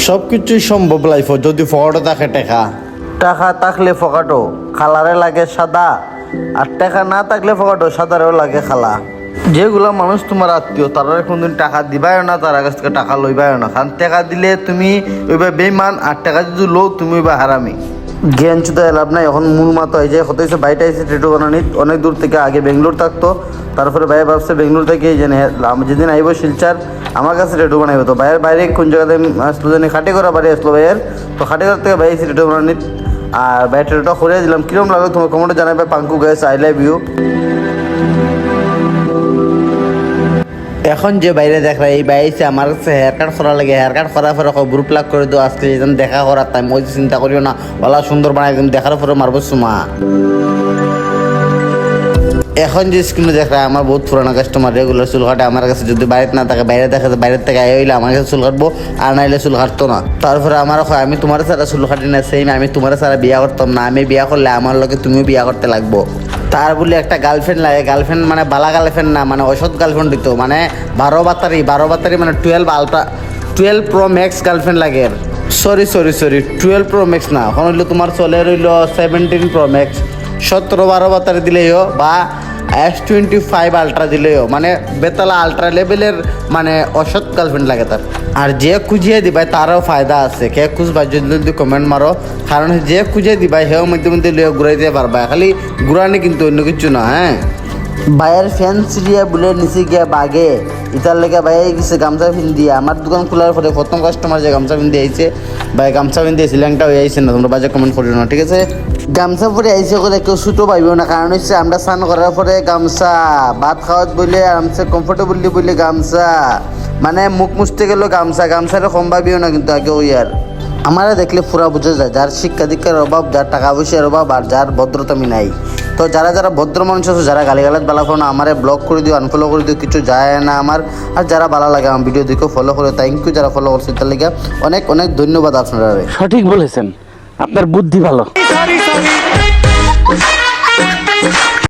সব কিছুই সম্ভব লাইফ যদি ফটো থাকে টাকা টাকা থাকলে ফকাটো খালারে লাগে সাদা আর টাকা না থাকলে ফকাটো সাদারেও লাগে খালা। যেগুলা মানুষ তোমার আত্মীয় তারা কোনদিন টাকা দিবাই না, তার কাছ থেকে টাকা লইবাই না, কারণ টাকা দিলে তুমি ওইবা বেইমান আর টাকা যদি লো তুমি ওইবা হারামি। জ্ঞান চুতে লাভ নাই। এখন মূল মাতো এই যে হতেছে বাইরে এসে টেটু বানানি অনেক দূর থেকে, আগে বেঙ্গলোর থাকতো, তারপরে ভাই ভাবছে বেঙ্গলোর থেকে জেনে যেদিন আইব শিলচার আমার কাছে টেটু বানাইব। তো বাইরের বাইরে কোন জায়গাতে আসলো জানি খাটি করা বাড়ি আসলো ভাইয়ের, তো খাটি করার থেকে ভাই এসে টেটু বানানি আর ভাই টেটুটা করে দিলাম। কিরম লাগলো তোমার কমেন্টে জানাবে। পাঙ্কু গাইস আই লাভ ইউ। এখন যে বাইরে দেখা এই বাইরে আমার কাছে হেয়ার কাট করা লাগে, হেয়ার কাট করার পরে গ্রুপ লাগ করে দো আজকে যেন দেখা করার টাইম ওই চিন্তা করিও না, ওলা সুন্দর বানাই একদম দেখার পরে মারবো সুমা। এখন যে স্ক্রিনে দেখা আমার বহুত পুরানো কাস্টমার রেগুলার চুল কাটে আমার কাছে, যদি বাড়িতে না থাকে বাইরে দেখা বাইরের থেকে আই হইলে আমার কাছে চুল কাটবো আর নাইলে চুল কাটতো না। তারপরে আমার আমি তোমার ছাড়া চুল কাটি না, সেই আমি তোমার ছাড়া বিয়া করতাম না, আমি বিয়া করলে আমার লোকে তুমিও বিয়া করতে লাগবো। তার বলে একটা গার্লফ্রেন্ড লাগে, গার্লফ্রেন্ড মানে বালা গার্লফ্রেন্ড না, মানে অসৎ গার্লফ্রেন্ড দিত, মানে 12 বাতারি মানে 12 প্রো ম্যাক্স গার্লফ্রেন্ড লাগে। সরি 12 প্রো ম্যাক্স না, এখন হইলো তোমার চলে রইল 17 প্রো ম্যাক্স। 17-12 বাতারি দিলেও বা S25 আলট্রা দিলেও মানে বেতালা আলট্রা লেভেলের মানে অসৎ গার্লফ্রেন্ড লাগে তার। আর যে খুঁজিয়ে দিবাই তারও ফায়দা আছে, কে খুঁজবা যদি কমেন্ট মারো, কারণ যে খুঁজিয়ে দিবাই সেও মধ্যে মধ্যে লিয়ে ঘুরাই দিতে পারবা, খালি ঘুরানি কিন্তু অন্য কিছু না। হ্যাঁ ভাইয়ের ফ্যান সিরিয়া বলে নিচে গিয়া বাগে ইতার লেগে ভাই গেছে গামছা পিন্দিয়ে। আমার দোকান খোলার পরে প্রথম কাস্টমার যে গামছা পিন্দি আইছে, ভাই গামছা পিন্দি সিলেংটা হয়ে আইছে না, তোমরা বাজে কমেন্ট করিও না ঠিক আছে। গামছা পরে আইসে করে কেউ ছুটো পাইব না, কারণ হচ্ছে আমরা স্নান করার পরে গামছা, ভাত খাওয়াত বলে আরামসে কমফোর্টেবলি বলে গামছা, মানে মুখ মুছতে গেলেও গামছাটা কম ভাবিও না কিন্তু আগে ওই আর আমারা দেখলে পুরা বুঝে যায় যার শিক্ষা দীক্ষার অভাব, যার টাকা পয়সার অভাব আর যার ভদ্রতামি নাই। তো যারা ভদ্র মানুষ আছে, যারা গালিগালাজ বালা করো না আমারে ব্লক করে দিও, আনফলো করে দিও, কিছু যায় না আমার। আর যারা ভালো লাগে আমার ভিডিও দেখো ফলো করে, থ্যাংক ইউ যারা ফলো করছে তার লেগে অনেক অনেক ধন্যবাদ আপনারা। সঠিক বলেছেন, আপনার বুদ্ধি ভালো।